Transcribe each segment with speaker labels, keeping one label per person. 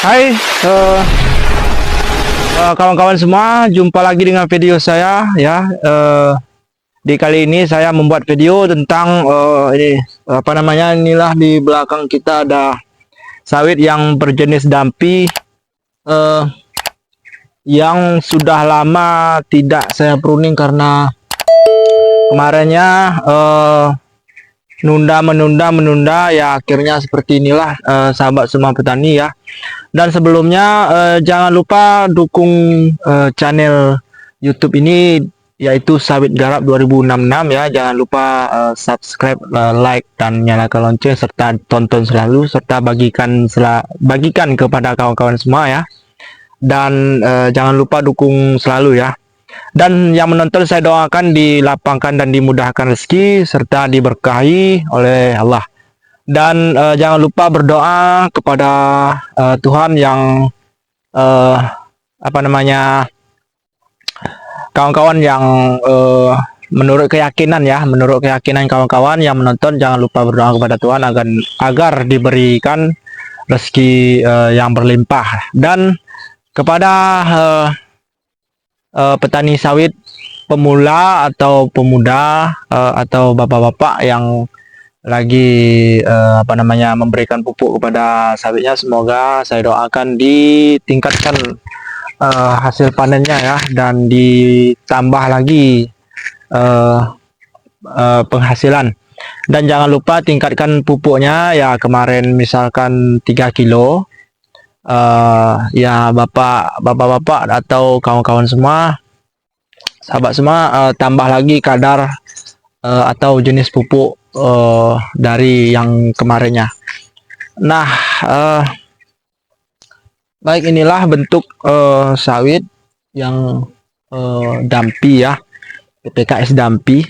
Speaker 1: Hai kawan-kawan semua, jumpa lagi dengan video saya ya. Di kali ini saya membuat video tentang ini apa namanya, inilah di belakang kita ada sawit yang berjenis dampi yang sudah lama tidak saya pruning karena kemarinnya menunda ya, akhirnya seperti inilah sahabat semua petani ya. Dan sebelumnya jangan lupa dukung channel YouTube ini, yaitu Sawit Garap 2066 ya. Jangan lupa subscribe, like dan nyalakan lonceng, serta tonton selalu, serta bagikan kepada kawan-kawan semua ya. Dan jangan lupa dukung selalu ya. Dan yang menonton saya doakan dilapangkan dan dimudahkan rezeki serta diberkahi oleh Allah. Dan jangan lupa berdoa kepada Tuhan yang apa namanya, kawan-kawan yang menurut keyakinan kawan-kawan yang menonton, jangan lupa berdoa kepada Tuhan agar diberikan rezeki yang berlimpah. Dan kepada petani sawit pemula atau pemuda atau bapak-bapak yang lagi apa namanya, memberikan pupuk kepada sawitnya, semoga saya doakan ditingkatkan hasil panennya ya, dan ditambah lagi penghasilan. Dan jangan lupa tingkatkan pupuknya ya. Kemarin misalkan 3 kilo ya, bapak-bapak atau kawan-kawan semua, sahabat semua, tambah lagi kadar atau jenis pupuk dari yang kemarinnya. Nah, baik, inilah bentuk sawit yang dampi ya, PPKS dampi.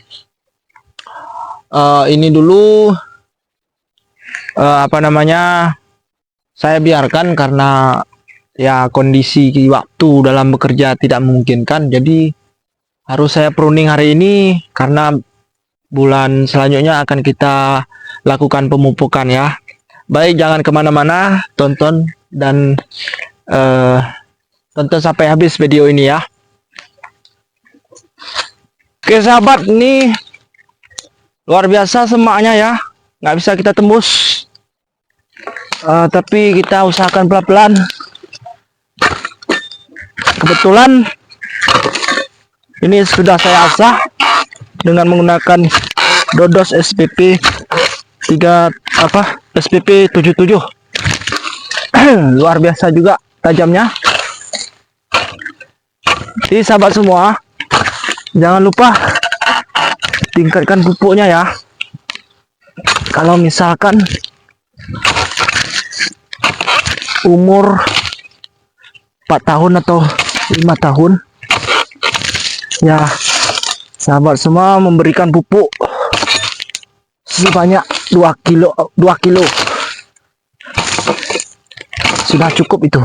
Speaker 1: Ini dulu apa namanya, saya biarkan karena ya kondisi waktu dalam bekerja tidak memungkinkan, jadi harus saya pruning hari ini karena bulan selanjutnya akan kita lakukan pemupukan ya. Baik, jangan kemana-mana, tonton dan tonton sampai habis video ini ya. Oke sahabat, ini luar biasa semaknya ya, nggak bisa kita tembus, tapi kita usahakan pelan-pelan. Kebetulan ini sudah saya asah dengan menggunakan Dodos SPP 77. Luar biasa juga tajamnya. Jadi sahabat semua, jangan lupa tingkatkan pupuknya ya. Kalau misalkan umur 4 tahun atau 5 tahun ya, sahabat semua memberikan pupuk sebanyak 2 kilo sudah cukup itu.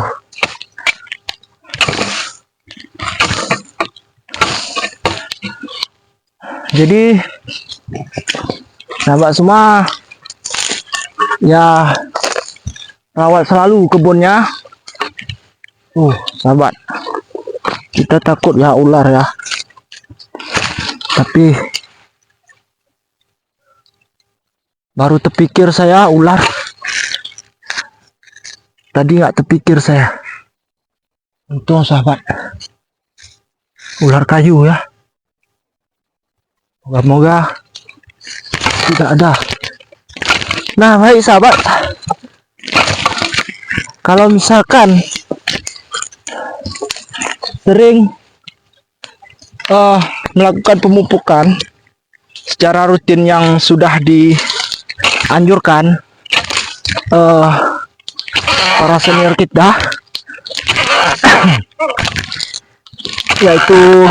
Speaker 1: Jadi sahabat semua ya, rawat selalu kebunnya. Sahabat, kita takut ya ular ya, tapi baru terpikir saya ular. Tadi nggak terpikir saya. Untung sahabat, ular kayu ya. Moga-moga tidak ada. Nah baik sahabat, kalau misalkan sering melakukan pemupukan secara rutin yang sudah dianjurkan para senior kita, yaitu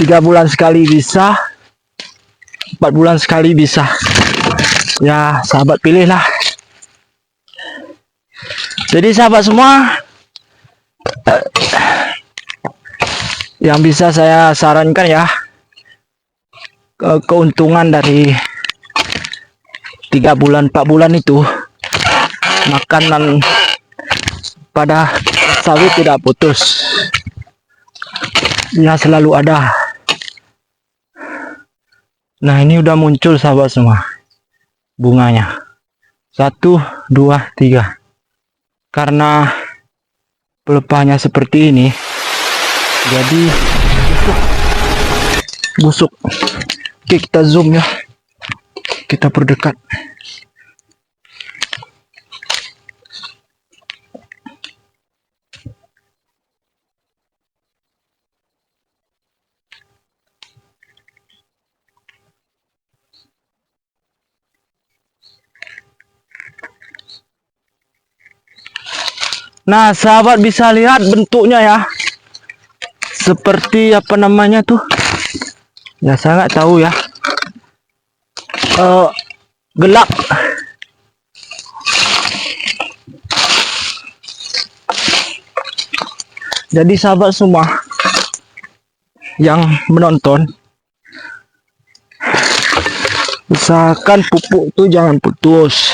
Speaker 1: 3 bulan sekali bisa, 4 bulan sekali bisa ya. Sahabat pilihlah. Jadi sahabat semua, yang bisa saya sarankan ya, keuntungan dari 3 bulan 4 bulan itu makanan pada sawit tidak putus. Dia selalu ada. Nah, ini udah muncul sahabat semua bunganya. 1, 2, 3. Karena pelepahnya seperti ini, jadi busuk. Oke, kita zoom ya. Kita perdekat. Nah, sahabat bisa lihat bentuknya ya. Seperti apa namanya tuh? Ya, saya nggak tahu ya. Gelap. Jadi sahabat semua yang menonton, usahakan pupuk itu jangan putus.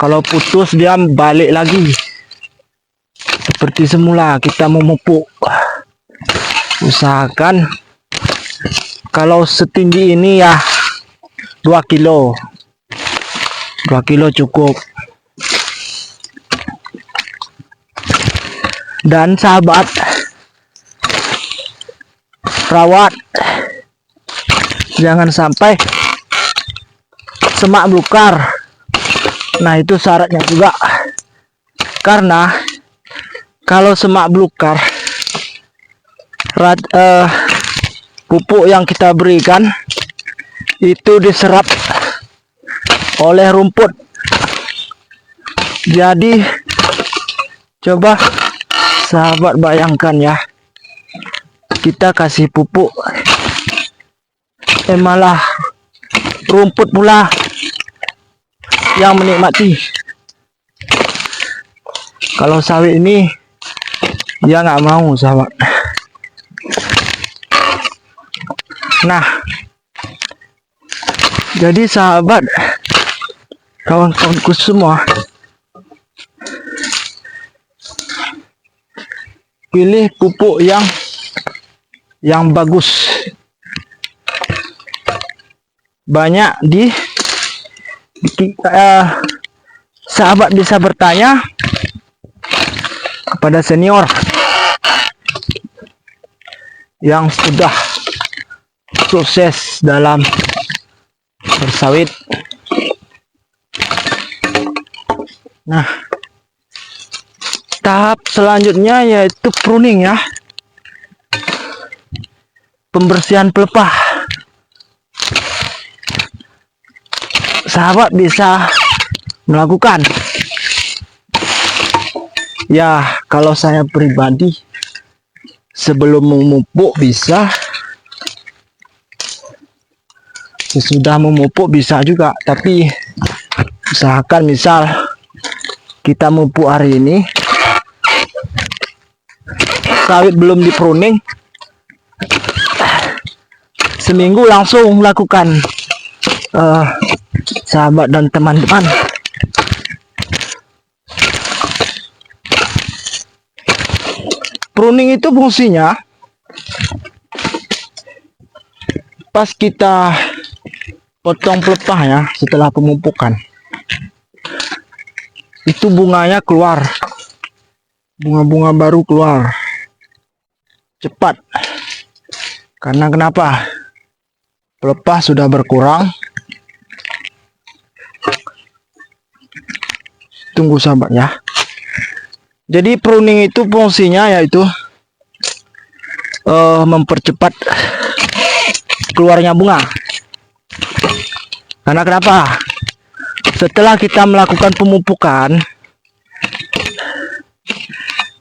Speaker 1: Kalau putus dia balik lagi seperti semula kita memupuk. Usahakan kalau setinggi ini ya 2 kilo 2 kilo cukup. Dan sahabat, rawat, jangan sampai semak belukar. Nah, itu syaratnya juga, karena kalau semak belukar, pupuk yang kita berikan itu diserap oleh rumput. Jadi coba sahabat bayangkan ya, kita kasih pupuk, malah rumput pula yang menikmati. Kalau sawit ini dia nggak mau sahabat. Nah, jadi sahabat, kawan-kawanku semua, pilih pupuk yang bagus. Banyak sahabat bisa bertanya kepada senior yang sudah sukses dalam bersawit. Nah, tahap selanjutnya yaitu pruning ya, pembersihan pelepah. Sahabat bisa melakukan ya, kalau saya pribadi sebelum memupuk bisa, sesudah memupuk bisa juga, tapi usahakan misal kita memupuk hari ini, sawit belum di pruning, seminggu langsung lakukan sahabat dan teman-teman. Pruning itu fungsinya pas kita potong pelepah ya, setelah pemupukan itu bunganya keluar, bunga-bunga baru keluar cepat. Karena kenapa? Pelepah sudah berkurang. Tunggu sahabat ya. Jadi pruning itu fungsinya yaitu mempercepat keluarnya bunga. Karena kenapa? Setelah kita melakukan pemupukan,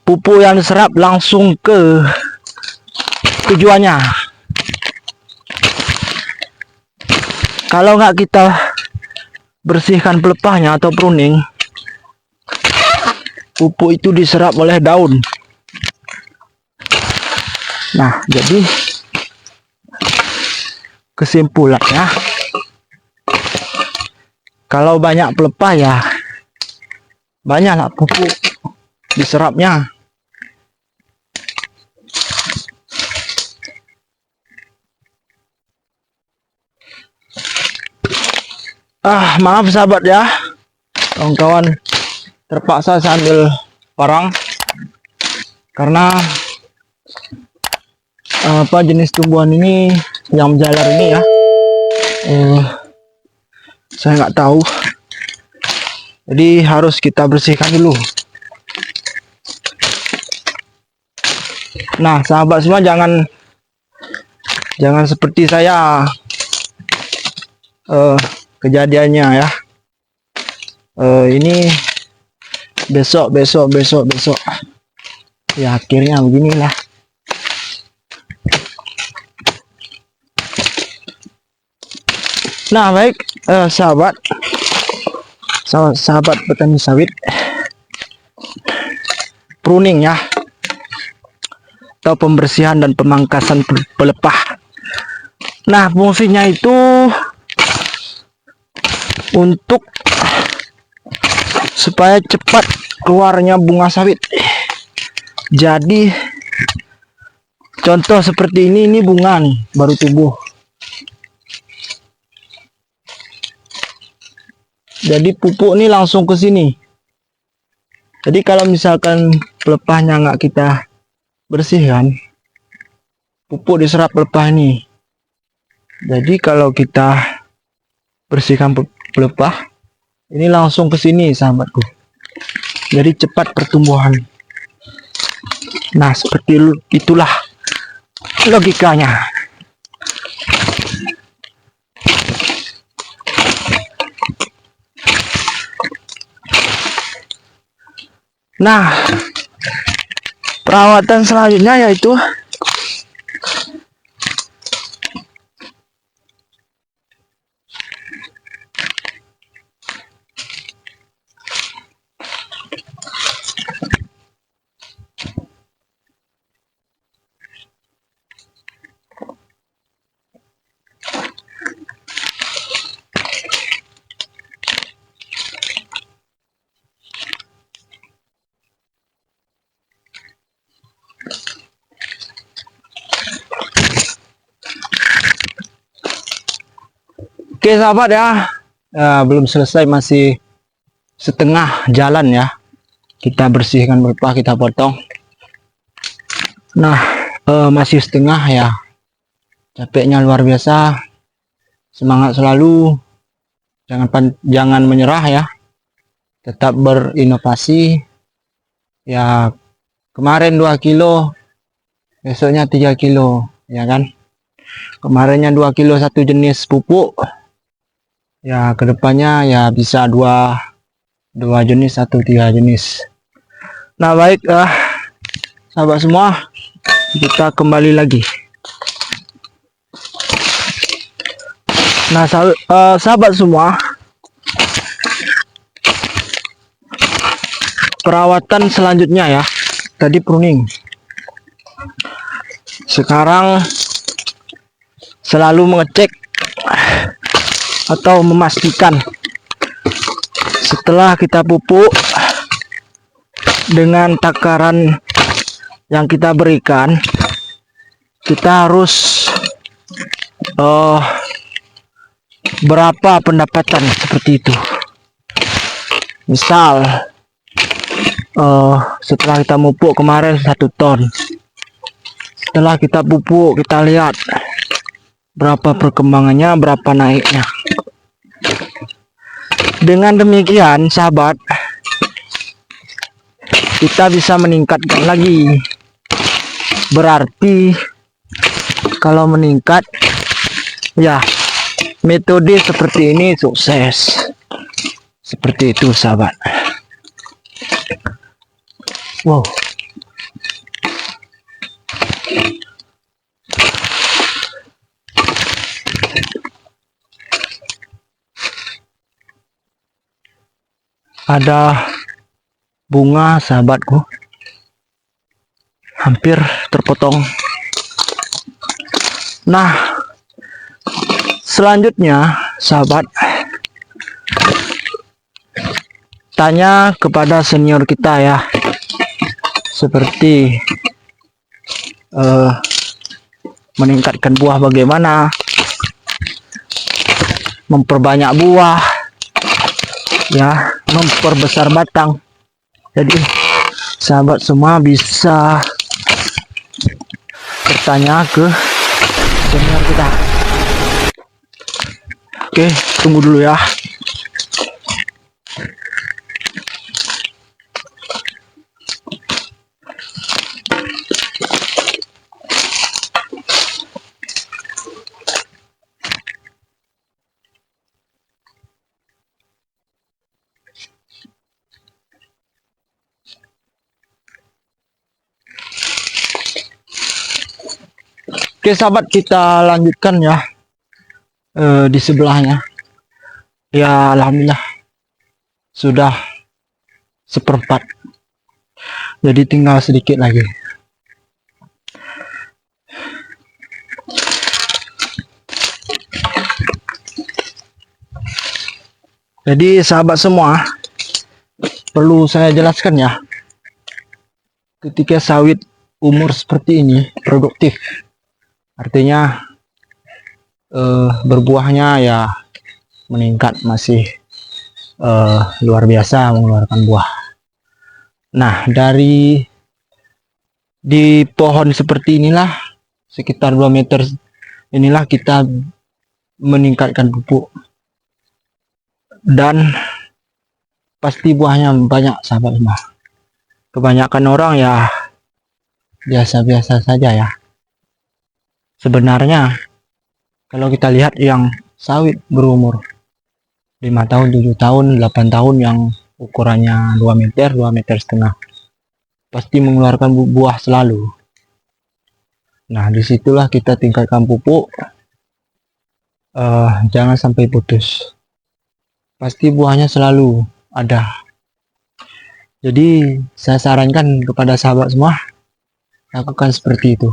Speaker 1: pupuk yang diserap langsung ke tujuannya. Kalau nggak kita bersihkan pelepahnya atau pruning, pupuk itu diserap oleh daun. Nah, jadi kesimpulannya, kalau banyak pelepah ya banyaklah pupuk. diserapnya. Maaf sahabat ya, kawan-kawan, terpaksa saya ambil parang karena jenis tumbuhan ini yang menjalar ini ya, saya nggak tahu, jadi harus kita bersihkan dulu. Nah sahabat semua, jangan seperti saya kejadiannya ya. Ini besok ya, akhirnya beginilah. Nah baik, sahabat petani sawit, pruning ya, atau pembersihan dan pemangkasan pelepah. Nah fungsinya itu untuk supaya cepat keluarnya bunga sawit. Jadi contoh seperti ini bunga nih baru tumbuh. Jadi pupuk ini langsung ke sini. Jadi kalau misalkan pelepahnya nggak kita bersihkan, pupuk diserap pelepah ini. Jadi kalau kita bersihkan pelepah ini langsung ke sini sahabatku, jadi cepat pertumbuhan. Nah seperti itulah logikanya. Nah perawatan selanjutnya yaitu oke sahabat ya, belum selesai, masih setengah jalan ya. Kita bersihkan pelepah, kita potong. Nah masih setengah ya, capeknya luar biasa. Semangat selalu, jangan menyerah ya, tetap berinovasi ya. Kemarin 2 kilo, besoknya 3 kilo ya kan. Kemarinnya 2 kilo satu jenis pupuk ya, kedepannya ya bisa dua jenis atau 3 jenis. Nah baik sahabat semua, kita kembali lagi. Nah sahabat semua, perawatan selanjutnya ya, tadi pruning, sekarang selalu mengecek atau memastikan setelah kita pupuk dengan takaran yang kita berikan, kita harus berapa pendapatan seperti itu. Misal setelah kita pupuk kemarin 1 ton, setelah kita pupuk kita lihat berapa perkembangannya, berapa naiknya. Dengan demikian sahabat, kita bisa meningkatkan lagi. Berarti kalau meningkat ya, metode seperti ini sukses. Seperti itu sahabat. Wow. Ada bunga sahabatku, hampir terpotong. Nah selanjutnya sahabat, tanya kepada senior kita ya, seperti meningkatkan buah bagaimana, memperbanyak buah, ya, memperbesar batang. Jadi sahabat semua bisa bertanya ke senior kita. Oke, tunggu dulu ya. Oke sahabat, kita lanjutkan ya. Di sebelahnya ya, alhamdulillah sudah seperempat, jadi tinggal sedikit lagi. Jadi sahabat semua, perlu saya jelaskan ya, ketika sawit umur seperti ini produktif, artinya berbuahnya ya meningkat, masih luar biasa mengeluarkan buah. Nah, di pohon seperti inilah, sekitar 2 meter inilah kita meningkatkan pupuk, dan pasti buahnya banyak sahabat semua. Kebanyakan orang ya biasa-biasa saja ya. Sebenarnya kalau kita lihat yang sawit berumur 5 tahun, 7 tahun, 8 tahun yang ukurannya 2 meter, 2 meter setengah, pasti mengeluarkan buah selalu. Nah, disitulah kita tingkatkan pupuk, jangan sampai putus. Pasti buahnya selalu ada. Jadi saya sarankan kepada sahabat semua, lakukan seperti itu.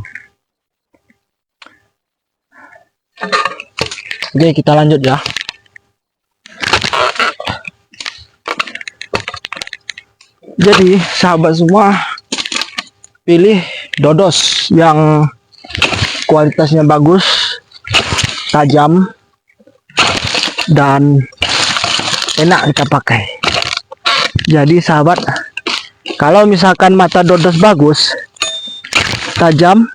Speaker 1: Oke, kita lanjut ya. Jadi sahabat semua, pilih dodos yang kualitasnya bagus, tajam, dan enak kita pakai. Jadi sahabat, kalau misalkan mata dodos bagus, tajam,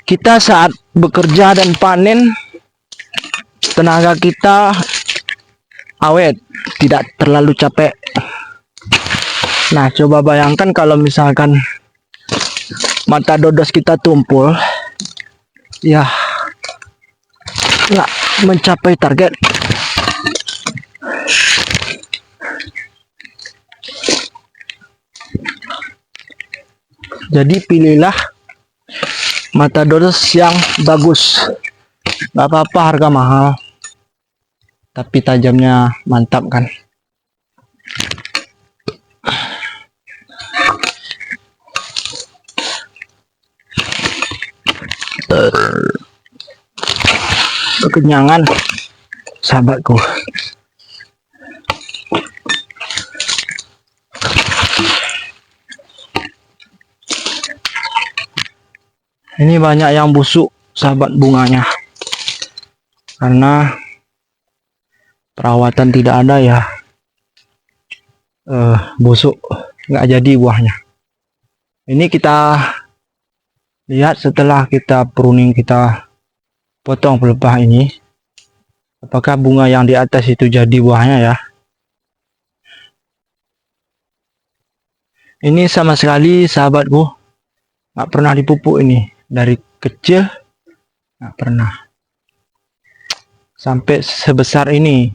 Speaker 1: kita saat bekerja dan panen, tenaga kita awet, tidak terlalu capek. Nah, coba bayangkan kalau misalkan mata dodos kita tumpul, ya nggak mencapai target. Jadi pilihlah mata dodos yang bagus. Nggak apa-apa harga mahal, tapi tajamnya mantap kan. Kekenyangan sahabatku. Ini banyak yang busuk sahabat bunganya, karena perawatan tidak ada ya, busuk, nggak jadi buahnya. Ini kita lihat setelah kita pruning, kita potong pelepah ini, apakah bunga yang di atas itu jadi buahnya ya. Ini sama sekali sahabatku nggak pernah dipupuk, ini dari kecil nggak pernah sampai sebesar ini.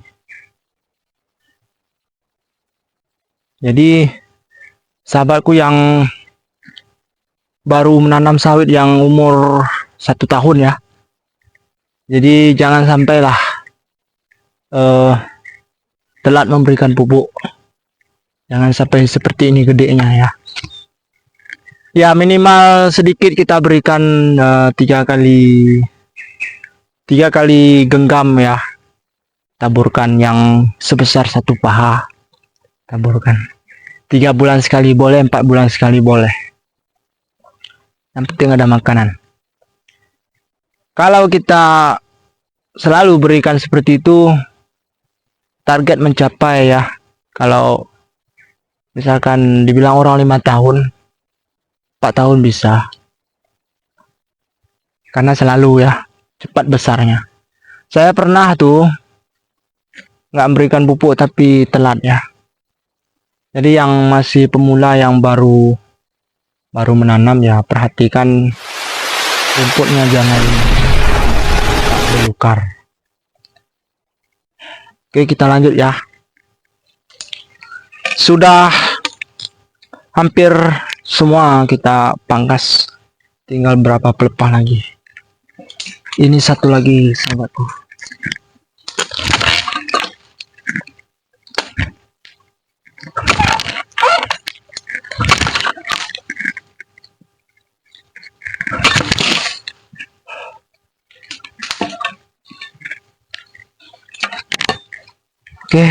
Speaker 1: Jadi sahabatku yang baru menanam sawit yang umur 1 tahun ya, jadi jangan sampailah telat memberikan pupuk. Jangan sampai seperti ini gedenya ya. Ya minimal sedikit kita berikan 3 kali genggam ya. Taburkan yang sebesar 1 paha, taburkan. 3 bulan sekali boleh, 4 bulan sekali boleh. Yang penting ada makanan. Kalau kita selalu berikan seperti itu, target mencapai ya. Kalau misalkan dibilang orang 5 tahun, 4 tahun bisa. Karena selalu ya, cepat besarnya. Saya pernah tuh nggak memberikan pupuk tapi telat ya. Jadi yang masih pemula, yang baru menanam ya, perhatikan rumputnya jangan belukar. Oke, kita lanjut ya. Sudah hampir semua kita pangkas, tinggal berapa pelepah lagi. Ini satu lagi sahabatku. Oke.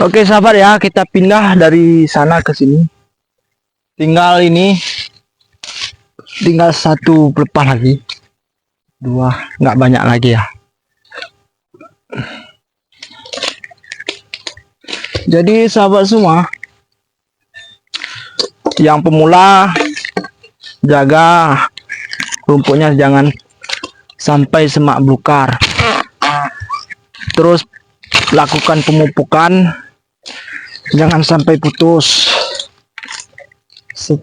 Speaker 1: Oke sahabat ya, kita pindah dari sana ke sini. Tinggal satu pelepah lagi, 2, nggak banyak lagi ya. Jadi sahabat semua, yang pemula jaga rumputnya jangan sampai semak belukar. Terus lakukan pemupukan, jangan sampai putus.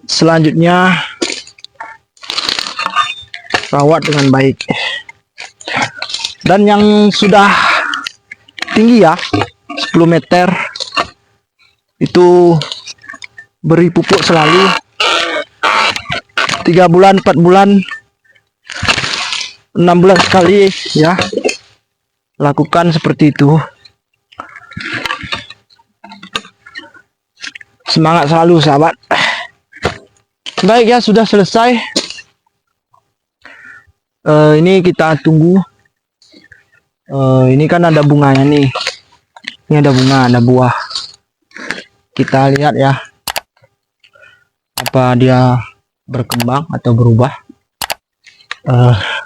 Speaker 1: Selanjutnya rawat dengan baik. Dan yang sudah tinggi ya, 10 meter, itu beri pupuk selalu 3 bulan, 4 bulan, 6 bulan sekali ya. Lakukan seperti itu. Semangat selalu sahabat. Baik ya, sudah selesai. Ini kita tunggu. Ini kan ada bunganya nih. Ini ada bunga, ada buah. Kita lihat ya, apa dia berkembang atau berubah.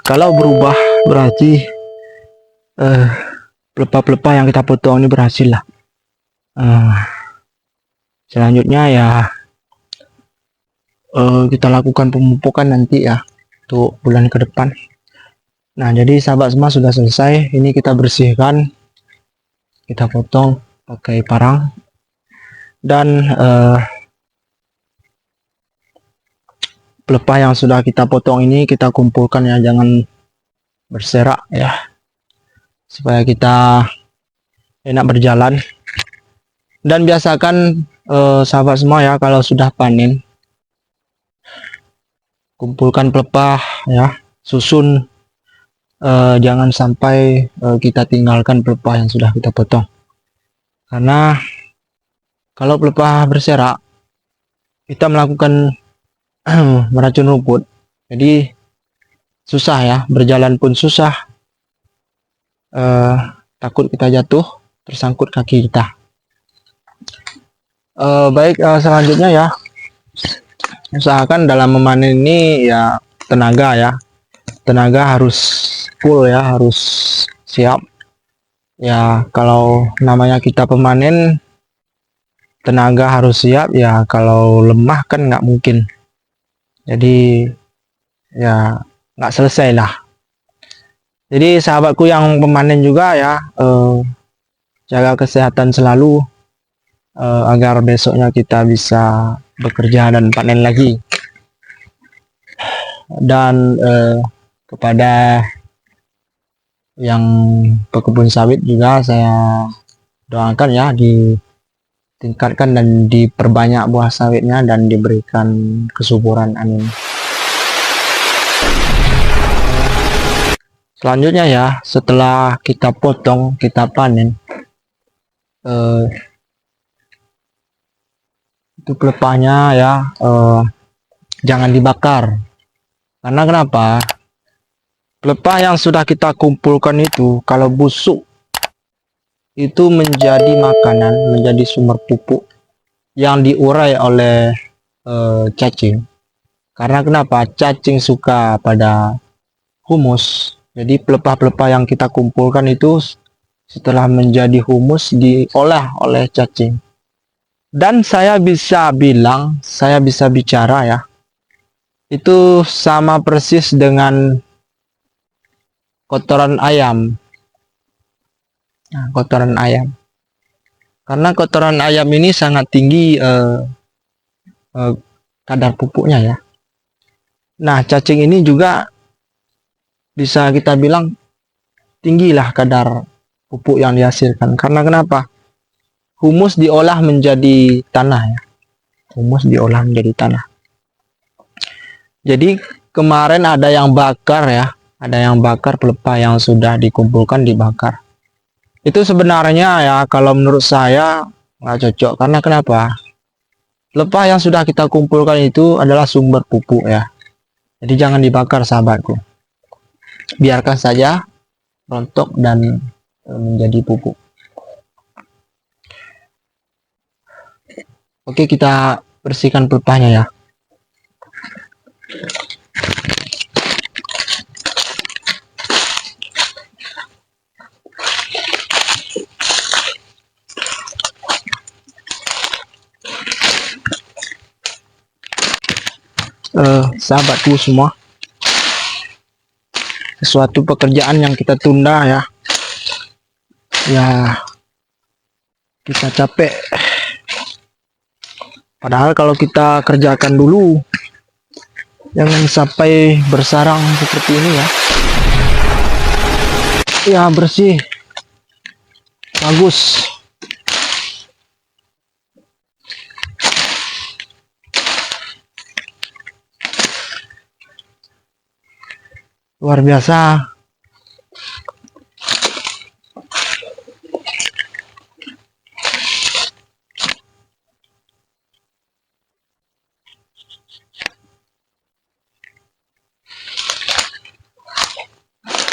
Speaker 1: Kalau berubah berarti pelepah-pelepah yang kita potong ini berhasil lah. Selanjutnya ya kita lakukan pemupukan nanti ya untuk bulan ke depan. Nah, jadi sahabat semua sudah selesai. Ini kita bersihkan, kita potong pakai parang, dan pelepah yang sudah kita potong ini kita kumpulkan ya, jangan berserak ya, supaya kita enak berjalan. Dan biasakan sahabat semua ya, kalau sudah panen kumpulkan pelepah ya, susun, jangan sampai kita tinggalkan pelepah yang sudah kita potong, karena kalau pelepah berserak kita melakukan meracun rumput, jadi susah ya, berjalan pun susah, takut kita jatuh tersangkut kaki kita. Baik, selanjutnya ya, usahakan dalam memanen ini ya tenaga harus full ya, harus siap ya. Kalau namanya kita pemanen, tenaga harus siap ya. Kalau lemah kan nggak mungkin, jadi ya nggak selesai lah. Jadi sahabatku yang pemanen juga ya, jaga kesehatan selalu, agar besoknya kita bisa bekerja dan panen lagi. Dan kepada yang pekebun sawit juga saya doakan ya, ditingkatkan dan diperbanyak buah sawitnya dan diberikan kesuburan, amin. Selanjutnya ya, setelah kita potong, kita panen, itu pelepahnya ya jangan dibakar. Karena kenapa? Pelepah yang sudah kita kumpulkan itu kalau busuk itu menjadi makanan, menjadi sumber pupuk yang diurai oleh cacing. Karena kenapa? Cacing suka pada humus. Jadi pelepah-pelepah yang kita kumpulkan itu setelah menjadi humus diolah oleh cacing. Dan saya bisa bilang, saya bisa bicara ya, itu sama persis dengan kotoran ayam. Nah, kotoran ayam. Karena kotoran ayam ini sangat tinggi kadar pupuknya ya. Nah, cacing ini juga bisa kita bilang tinggilah kadar pupuk yang dihasilkan. Karena kenapa? Humus diolah menjadi tanah ya. Humus diolah menjadi tanah. Jadi kemarin ada yang bakar ya. Ada yang bakar pelepah yang sudah dikumpulkan, dibakar. Itu sebenarnya ya kalau menurut saya nggak cocok. Karena kenapa? Pelepah yang sudah kita kumpulkan itu adalah sumber pupuk ya. Jadi jangan dibakar sahabatku. Biarkan saja rontok dan menjadi pupuk. Oke, kita bersihkan pelepahnya ya. Sahabatku semua, sesuatu pekerjaan yang kita tunda ya, kita capek. Padahal kalau kita kerjakan dulu, jangan sampai bersarang seperti ini ya. Ya, bersih, bagus. Luar biasa.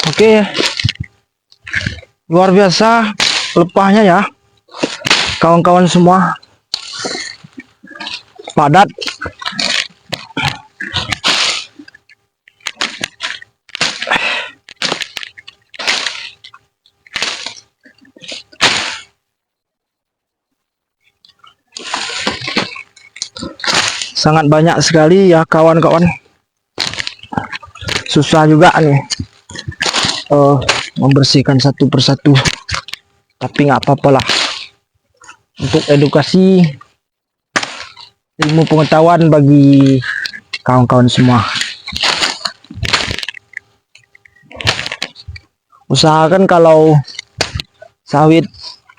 Speaker 1: Oke, luar biasa pelepahnya ya, kawan-kawan semua, padat. Sangat banyak sekali ya kawan-kawan. Susah juga nih membersihkan satu persatu. Tapi nggak apa-apa lah. Untuk edukasi, ilmu pengetahuan bagi kawan-kawan semua. Usahakan kalau sawit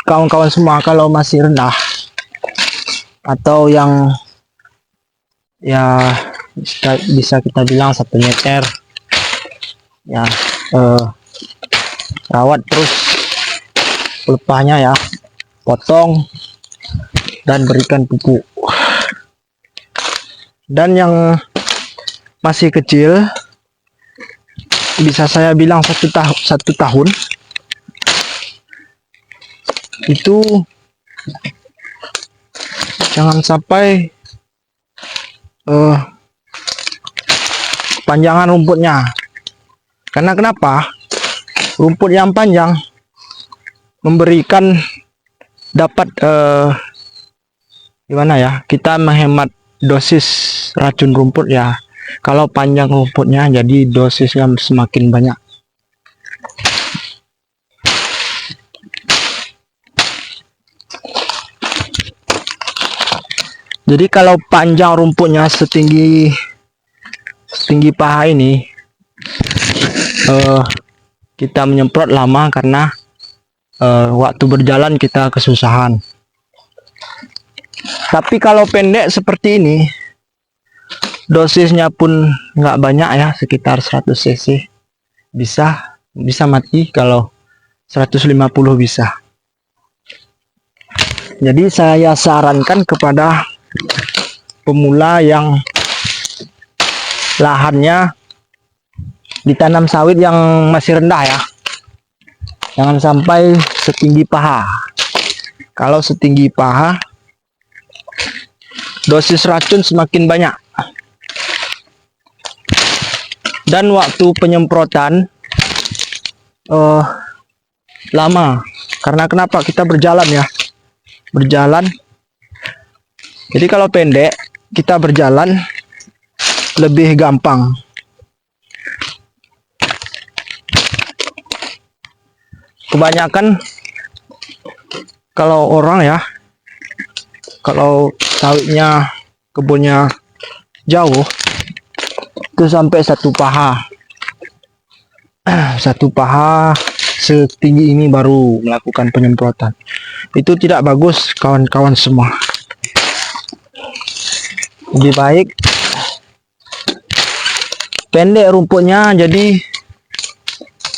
Speaker 1: kawan-kawan semua kalau masih rendah atau yang ya bisa kita bilang 1 meter ya, rawat terus pelepahnya ya, potong dan berikan pupuk. Dan yang masih kecil bisa saya bilang 1 tahun itu jangan sampai panjangan rumputnya. Karena kenapa? Rumput yang panjang memberikan dapat gimana ya, kita menghemat dosis racun rumput ya. Kalau panjang rumputnya jadi dosisnya semakin banyak. Jadi kalau panjang rumputnya setinggi paha ini, kita menyemprot lama karena waktu berjalan kita kesusahan. Tapi kalau pendek seperti ini, dosisnya pun nggak banyak ya, sekitar 100 cc. Bisa mati, kalau 150 bisa. Jadi saya sarankan kepada pemula yang lahannya ditanam sawit yang masih rendah ya, jangan sampai setinggi paha. Kalau setinggi paha, dosis racun semakin banyak. Dan waktu penyemprotan lama. Karena kenapa? Kita berjalan ya. Jadi kalau pendek, kita berjalan lebih gampang. Kebanyakan kalau orang ya, kalau sawitnya, kebunnya jauh, itu sampai satu paha setinggi ini baru melakukan penyemprotan. Itu tidak bagus kawan-kawan semua. Lebih baik pendek rumputnya, jadi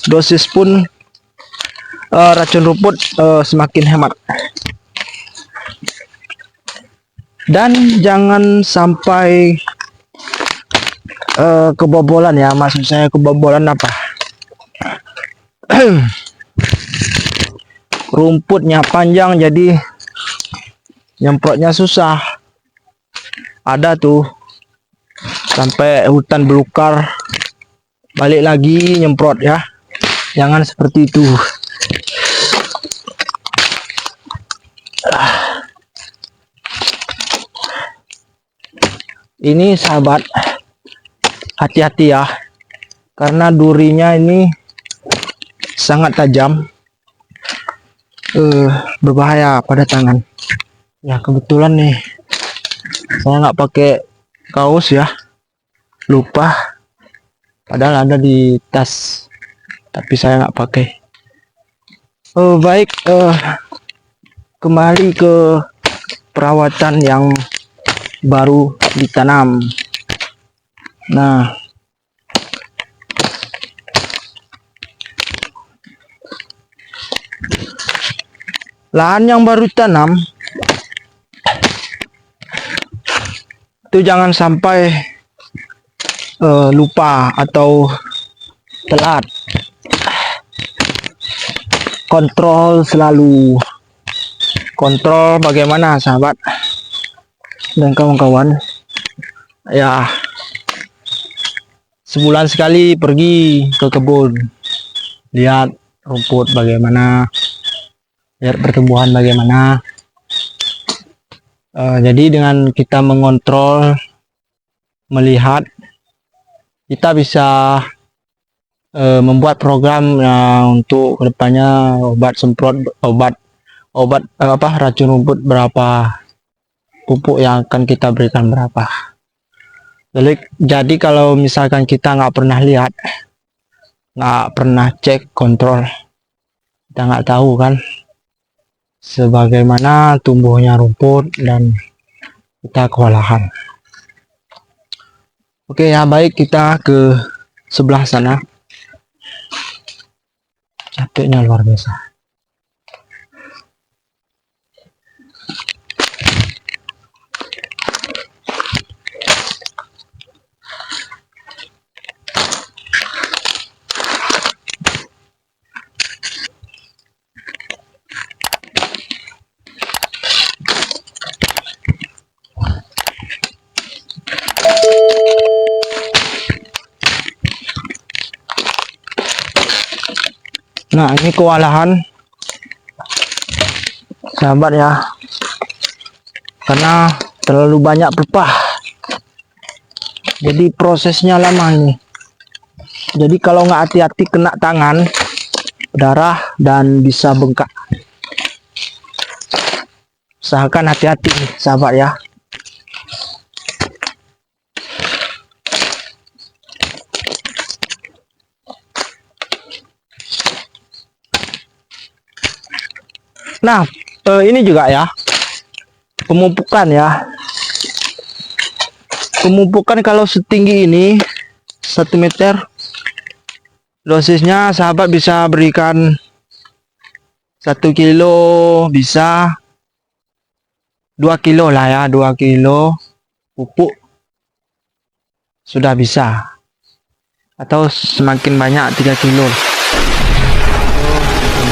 Speaker 1: dosis pun racun rumput semakin hemat. Dan jangan sampai kebobolan ya. Maksud saya kebobolan apa? Rumputnya panjang, jadi nyemprotnya susah. Ada tuh sampai hutan belukar, balik lagi nyemprot ya. Jangan seperti itu. Ini sahabat, hati-hati ya, karena durinya ini sangat tajam, berbahaya pada tangan. Ya kebetulan nih saya nggak pakai kaos ya, lupa, padahal ada di tas, tapi saya nggak pakai. Baik, kembali ke perawatan yang baru ditanam. Nah, lahan yang baru tanam itu jangan sampai lupa atau telat. Kontrol selalu. Kontrol bagaimana sahabat dan kawan-kawan ya, sebulan sekali pergi ke kebun, lihat rumput bagaimana, lihat pertumbuhan bagaimana. Jadi dengan kita mengontrol, melihat, kita bisa membuat program untuk kedepannya, obat semprot, obat racun rumput berapa, pupuk yang akan kita berikan berapa. Jadi kalau misalkan kita nggak pernah lihat, nggak pernah cek, kontrol, kita nggak tahu kan sebagaimana tumbuhnya rumput dan kita kewalahan. Oke ya, baik, kita ke sebelah sana. Capeknya luar biasa. Nah, ini kewalahan sahabat ya, karena terlalu banyak pelepah, jadi prosesnya lama ini. Jadi kalau nggak hati-hati kena tangan, berdarah dan bisa bengkak. Usahakan hati-hati sahabat ya. Nah, ini juga ya, pemupukan ya. Pemupukan kalau setinggi ini 1 meter, dosisnya sahabat bisa berikan 1 kilo, bisa 2 kilo lah ya, 2 kilo pupuk sudah bisa, atau semakin banyak 3 kilo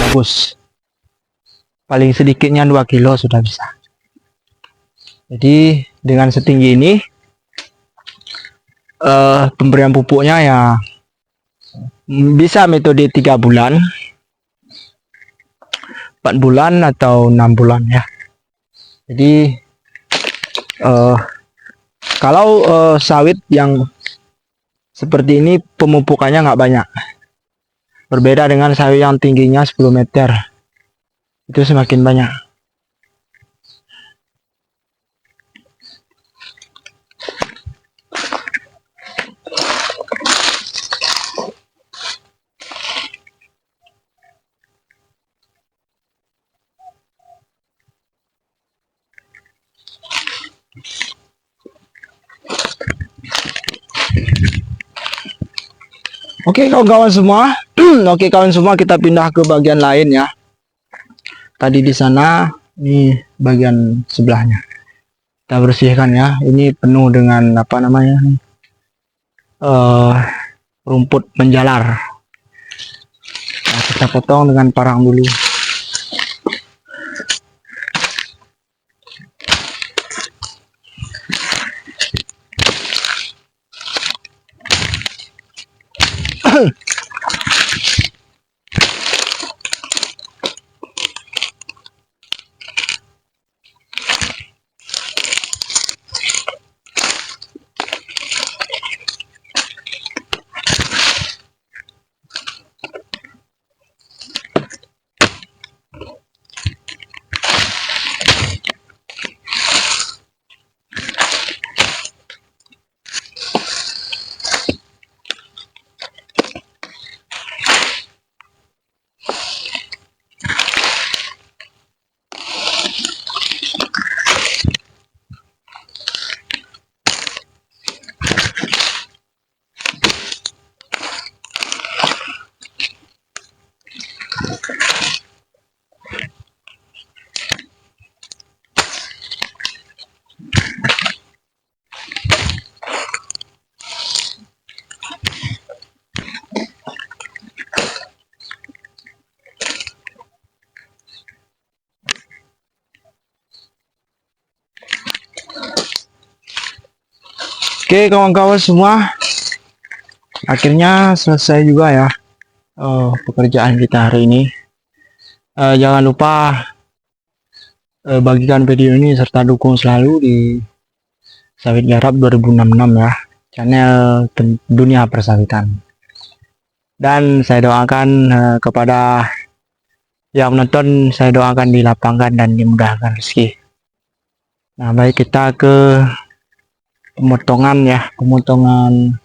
Speaker 1: bagus, paling sedikitnya 2 kilo sudah bisa. Jadi dengan setinggi ini pemberian pupuknya ya bisa metode 3 bulan, 4 bulan atau 6 bulan ya. Jadi kalau sawit yang seperti ini pemupukannya nggak banyak, berbeda dengan sawit yang tingginya 10 meter, itu semakin banyak. Oke kawan-kawan semua, oke kawan semua, kita pindah ke bagian lain ya. Tadi di sana, ini bagian sebelahnya. Kita bersihkan ya. Ini penuh dengan apa namanya? Rumput menjalar. Nah, kita potong dengan parang dulu. Oke kawan-kawan semua, akhirnya selesai juga ya pekerjaan kita hari ini. Jangan lupa bagikan video ini serta dukung selalu di Sawit Garap 2066 ya, channel dunia persawitan. Dan saya doakan kepada yang menonton, saya doakan dilapangkan dan dimudahkan rezeki. Nah, baik kita ke pemotongan ya, pemotongan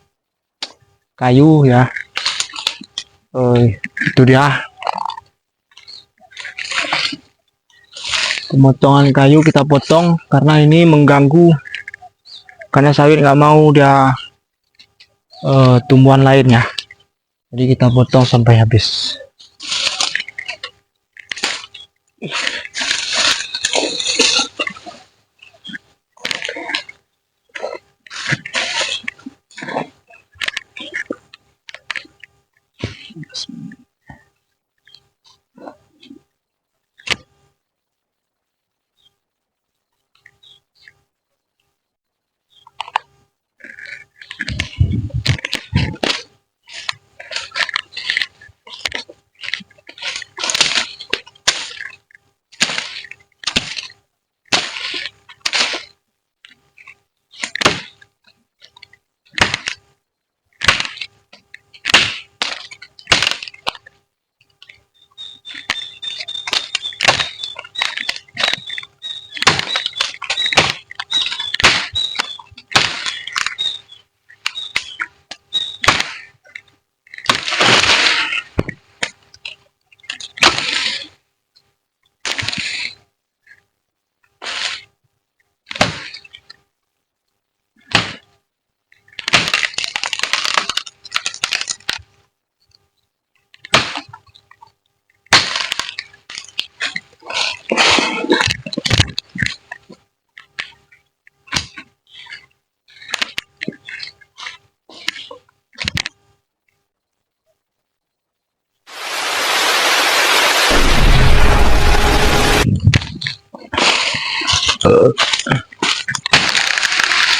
Speaker 1: kayu ya. Itu dia pemotongan kayu, kita potong karena ini mengganggu, karena sawit nggak mau dia tumbuhan lain ya, jadi kita potong sampai habis.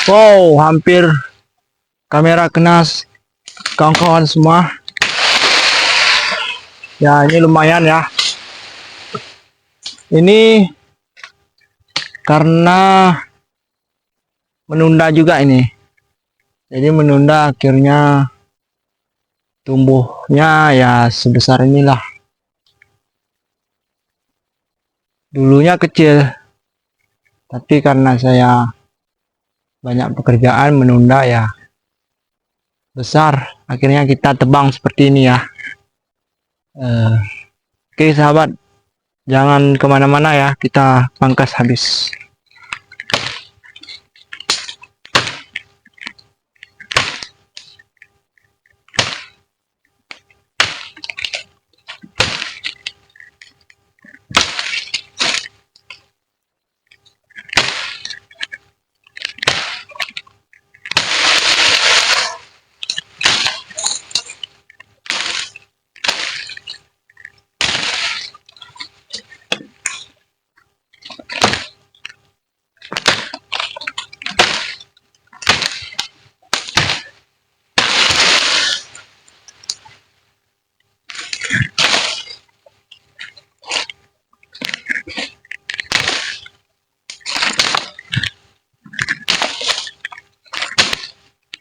Speaker 1: Wow, hampir kamera kena kawan-kawan semua. Ya, ini lumayan ya. Ini karena menunda juga ini. Jadi menunda, akhirnya tumbuhnya ya sebesar inilah. Dulunya kecil, tapi karena saya banyak pekerjaan menunda ya besar, akhirnya kita tebang seperti ini ya. Oke sahabat, jangan kemana-mana ya, kita pangkas habis.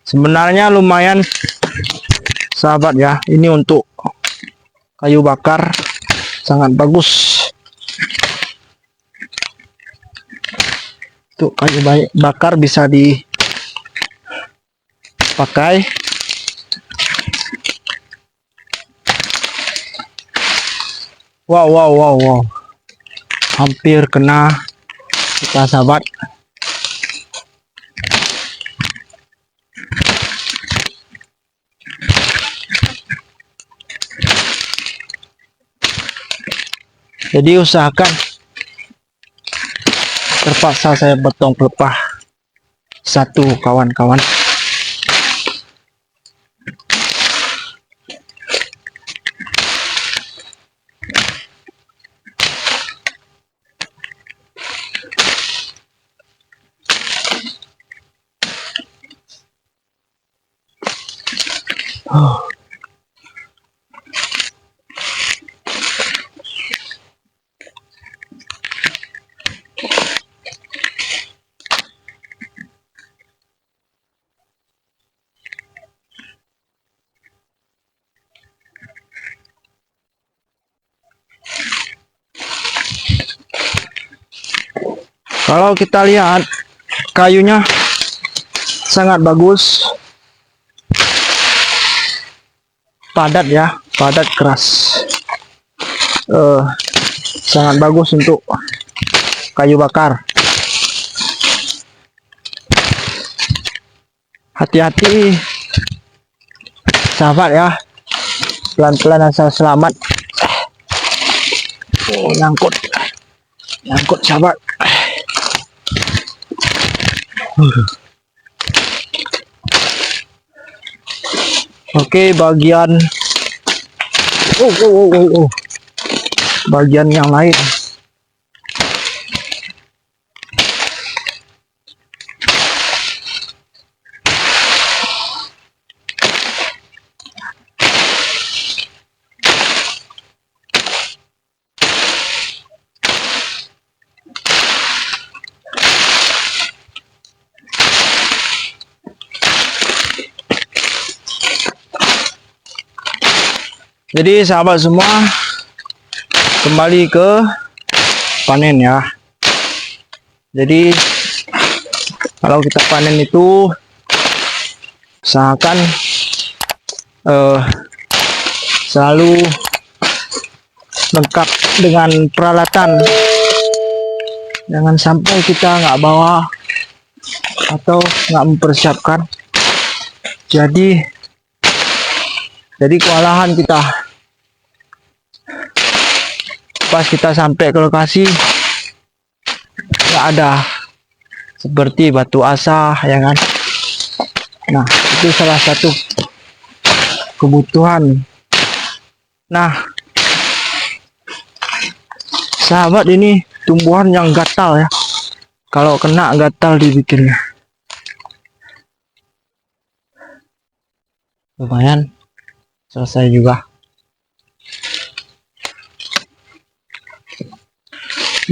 Speaker 1: Sebenarnya lumayan sahabat ya, ini untuk kayu bakar sangat bagus. Untuk kayu bakar bisa dipakai. Wow, hampir kena kita sahabat. Jadi usahakan, terpaksa saya potong pelepah satu kawan-kawan. Kalau kita lihat kayunya sangat bagus, padat ya, padat keras, sangat bagus untuk kayu bakar. Hati-hati sahabat ya, pelan-pelan asal selamat. Oh, nyangkut sahabat. Oke, bagian bagian yang lain. Jadi sahabat semua, kembali ke panen ya. Jadi kalau kita panen itu usahakan selalu lengkap dengan peralatan. Jangan sampai kita nggak bawa atau nggak mempersiapkan. Jadi kewalahan kita. Pas kita sampai ke lokasi nggak ada, seperti batu asah ya kan. Nah, itu salah satu kebutuhan. Nah sahabat, ini tumbuhan yang gatal ya, Kalau kena gatal dibikinnya. Lumayan selesai juga.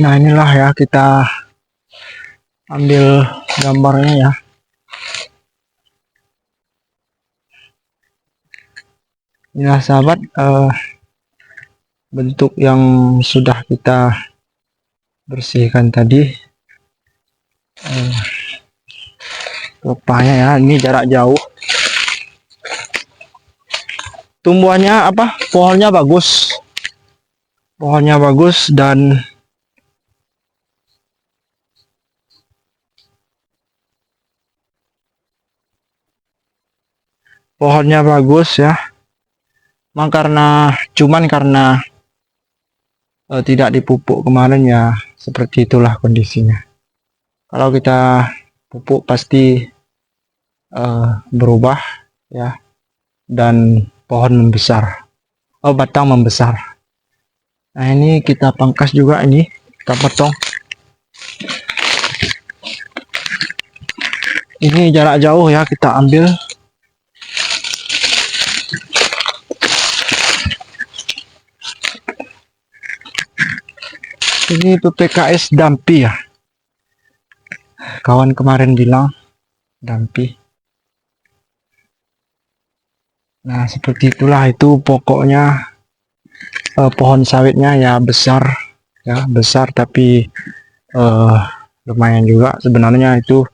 Speaker 1: Nah inilah ya, kita ambil gambarnya ya. Inilah sahabat, bentuk yang sudah kita bersihkan tadi. Pelepahnya ya, ini jarak jauh. Tumbuhannya apa? Pohonnya bagus. Pohonnya bagus dan pohonnya bagus ya. Cuman karena tidak dipupuk kemarin ya, seperti itulah kondisinya. Kalau kita pupuk pasti berubah ya, dan pohon membesar, batang membesar. Nah ini kita pangkas juga, ini kita potong. Ini jarak jauh ya, kita ambil. Ini PPKS Dampi ya, kawan kemarin bilang Dampi. Nah seperti itulah, itu pokoknya pohon sawitnya ya besar ya, besar tapi lumayan juga sebenarnya. Itu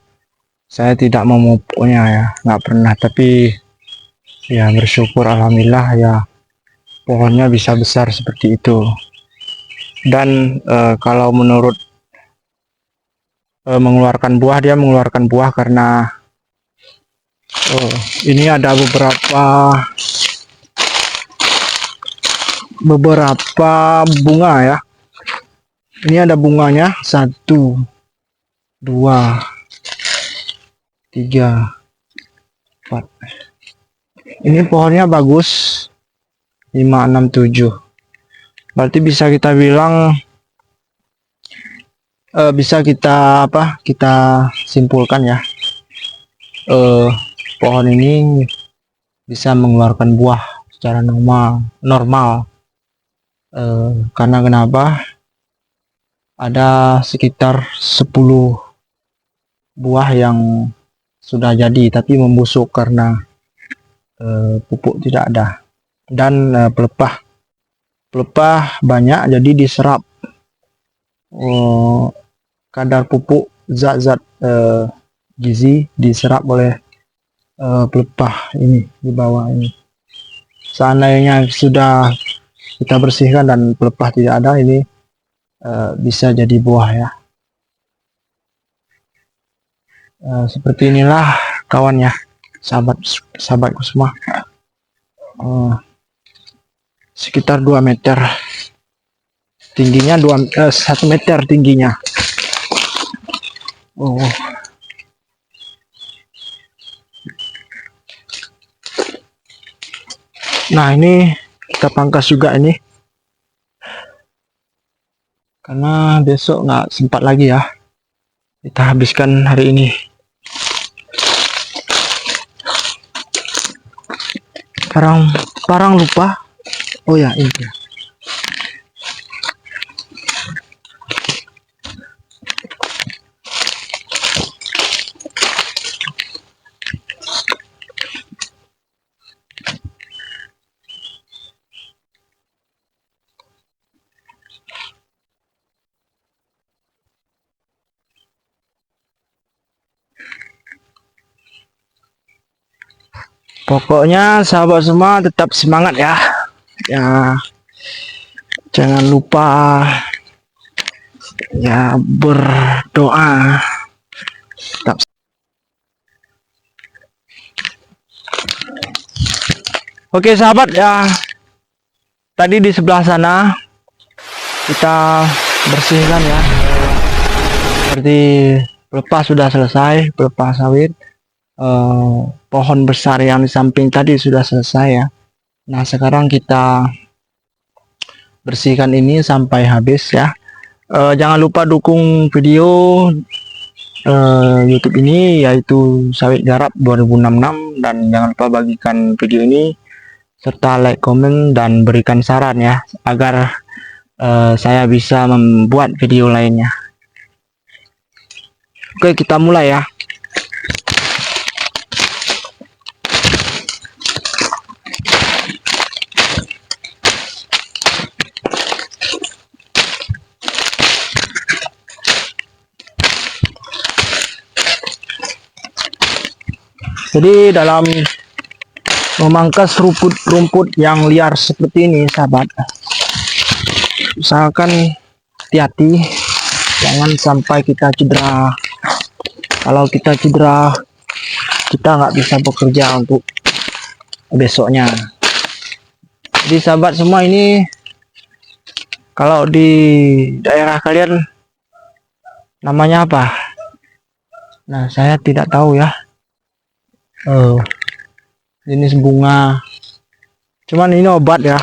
Speaker 1: saya tidak memupuknya ya, nggak pernah, tapi ya bersyukur alhamdulillah ya, pohonnya bisa besar seperti itu. Dan kalau menurut mengeluarkan buah, dia mengeluarkan buah karena ini ada beberapa bunga ya. Ini ada bunganya 1, 2, 3, 4. Ini pohonnya bagus 5, 6, 7. Berarti bisa kita bilang, bisa kita simpulkan ya, pohon ini bisa mengeluarkan buah secara normal. Karena kenapa? Ada sekitar 10 buah yang sudah jadi tapi membusuk karena pupuk tidak ada. Dan pelepah banyak, jadi diserap kadar pupuk, zat-zat gizi diserap oleh pelepah ini di bawah ini. Seandainya sudah kita bersihkan dan pelepah tidak ada, ini bisa jadi buah ya. Seperti inilah kawan ya, sahabatku semua. Sekitar 2 meter tingginya, 1 meter tingginya. Nah ini kita pangkas juga ini, karena besok nggak sempat lagi ya, kita habiskan hari ini. Parang lupa. Oh ya, ini pokoknya sahabat semua tetap semangat ya. Ya, jangan lupa ya berdoa. Oke sahabat ya, tadi di sebelah sana kita bersihkan ya, seperti pelepah sudah selesai, pelepah sawit. Pohon besar yang di samping tadi sudah selesai ya. Nah sekarang kita bersihkan ini sampai habis ya. Jangan lupa dukung video YouTube ini, yaitu Sawit Garap 2066, dan jangan lupa bagikan video ini serta like, komen, dan berikan saran ya agar saya bisa membuat video lainnya. Oke, kita mulai ya. Jadi dalam memangkas rumput yang liar seperti ini, sahabat, usahakan hati-hati, jangan sampai kita cedera. Kalau kita cedera, kita nggak bisa bekerja untuk besoknya. Jadi sahabat semua, ini kalau di daerah kalian namanya apa? Nah, saya tidak tahu ya. Jenis bunga. Cuman ini obat ya.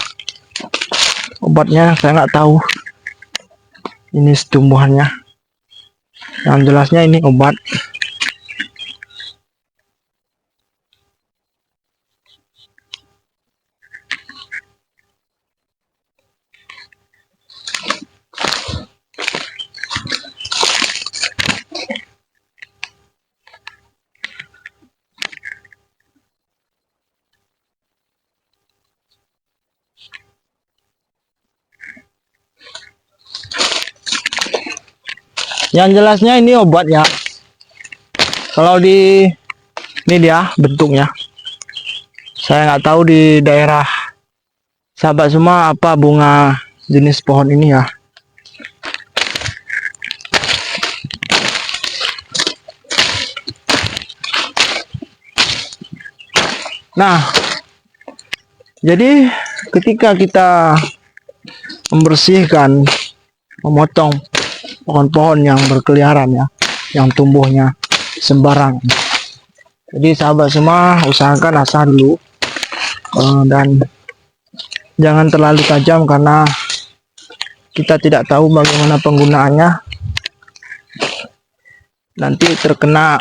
Speaker 1: Obatnya saya nggak tahu. Jenis tumbuhannya. Yang jelasnya ini obat. Yang jelasnya ini obat ya. Kalau di ini dia bentuknya. Saya nggak tahu di daerah sahabat semua apa bunga jenis pohon ini ya. Nah, jadi ketika kita membersihkan, memotong pohon-pohon yang berkeliaran ya, yang tumbuhnya sembarang. Jadi sahabat semua, usahakan asah dulu, dan jangan terlalu tajam karena kita tidak tahu bagaimana penggunaannya. Nanti terkena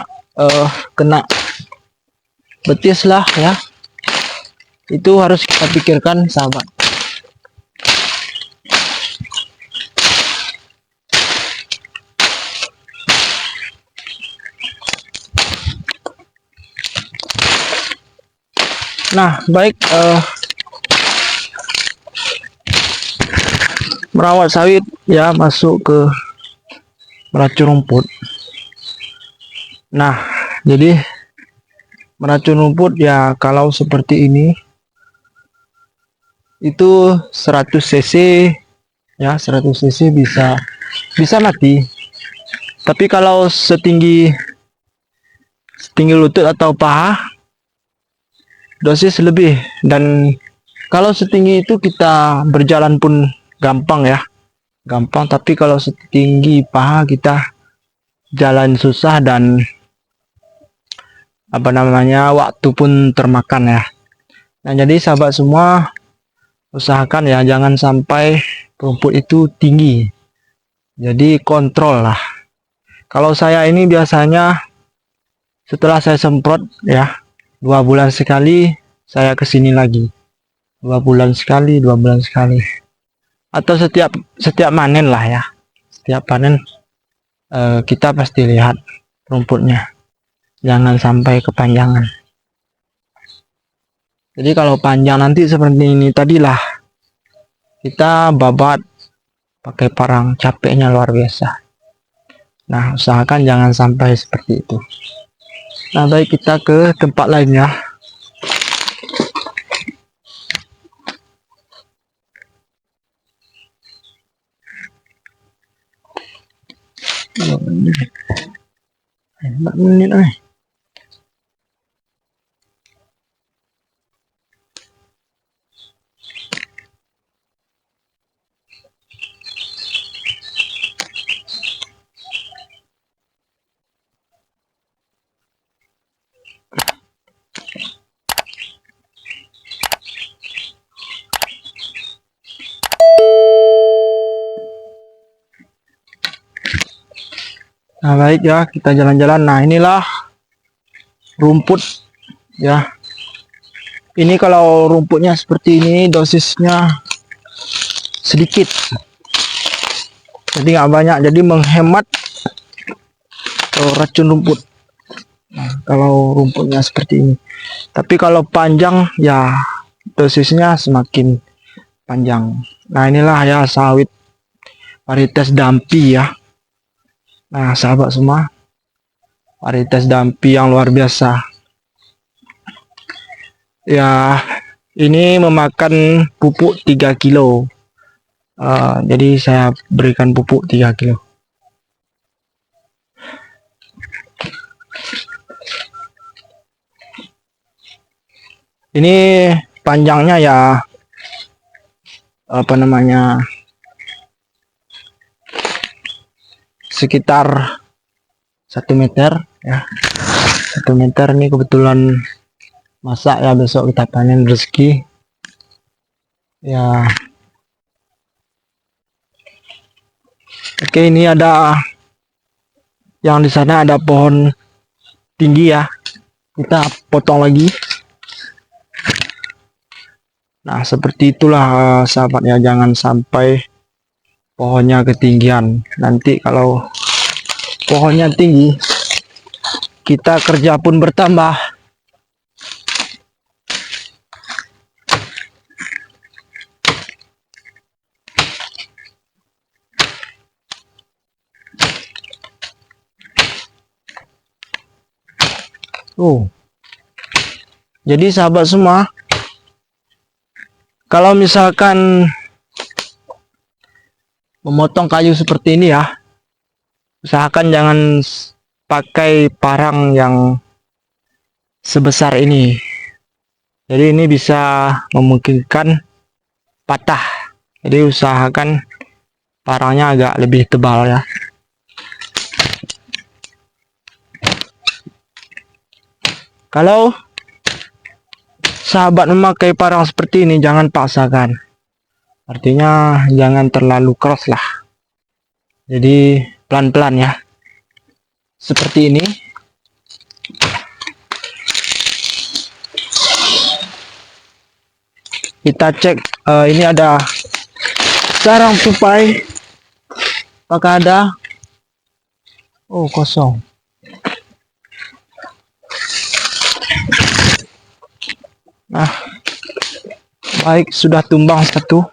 Speaker 1: kena betis lah ya. Itu harus kita pikirkan sahabat. Nah, baik, merawat sawit ya, masuk ke meracun rumput. Nah, jadi meracun rumput ya, kalau seperti ini itu 100 cc ya, 100 cc bisa mati. Tapi kalau setinggi lutut atau paha, dosis lebih. Dan kalau setinggi itu kita berjalan pun gampang ya, gampang. Tapi kalau setinggi paha kita jalan susah, dan apa namanya, waktu pun termakan ya. Nah, jadi sahabat semua, usahakan ya jangan sampai rumput itu tinggi. Jadi kontrol lah. Kalau saya ini biasanya setelah saya semprot ya, 2 bulan sekali saya kesini lagi. 2 bulan sekali, 2 bulan sekali. Atau setiap panen lah ya. Setiap panen kita pasti lihat rumputnya. Jangan sampai kepanjangan. Jadi kalau panjang nanti seperti ini tadilah, kita babat pakai parang, capeknya luar biasa. Nah, usahakan jangan sampai seperti itu. Nah, baik, kita ke tempat lainnya. Menit. Nah, baik ya, kita jalan-jalan. Nah, inilah rumput ya. Ini kalau rumputnya seperti ini, dosisnya sedikit, jadi nggak banyak, jadi menghemat racun rumput. Nah, kalau rumputnya seperti ini, tapi kalau panjang ya dosisnya semakin panjang. Nah, inilah ya sawit varietas Dampi ya. Nah, sahabat semua, varietas Dampi yang luar biasa ya. Ini memakan pupuk 3 kilo. Jadi saya berikan pupuk 3 kilo. Ini panjangnya ya apa namanya, sekitar 1 meter ya. 1 meter ini kebetulan masak ya, besok kita panen rezeki ya. Oke, ini ada yang di sana ada pohon tinggi ya, kita potong lagi. Nah, seperti itulah sahabat ya, jangan sampai pohonnya ketinggian. Nanti kalau pohonnya tinggi, kita kerja pun bertambah. Jadi sahabat semua, kalau misalkan memotong kayu seperti ini ya, usahakan jangan pakai parang yang sebesar ini. Jadi ini bisa memungkinkan patah. Jadi usahakan parangnya agak lebih tebal ya. Kalau sahabat memakai parang seperti ini, jangan paksakan. Artinya jangan terlalu keras lah. Jadi pelan-pelan ya. Seperti ini. Kita cek ini ada sarang tupai. Apakah ada? Oh, kosong. Nah, baik, sudah tumbang satu.